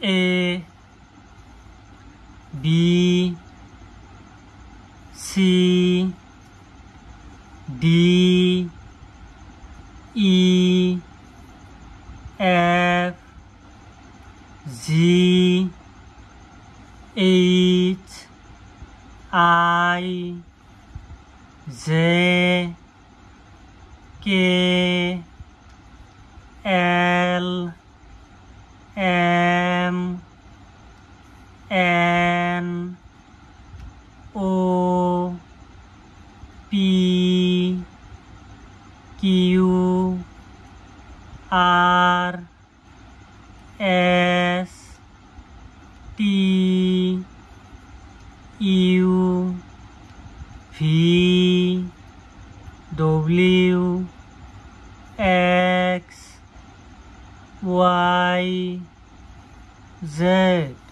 A B C D E F G H I J K L M N O P Q R S T U V W X Y Z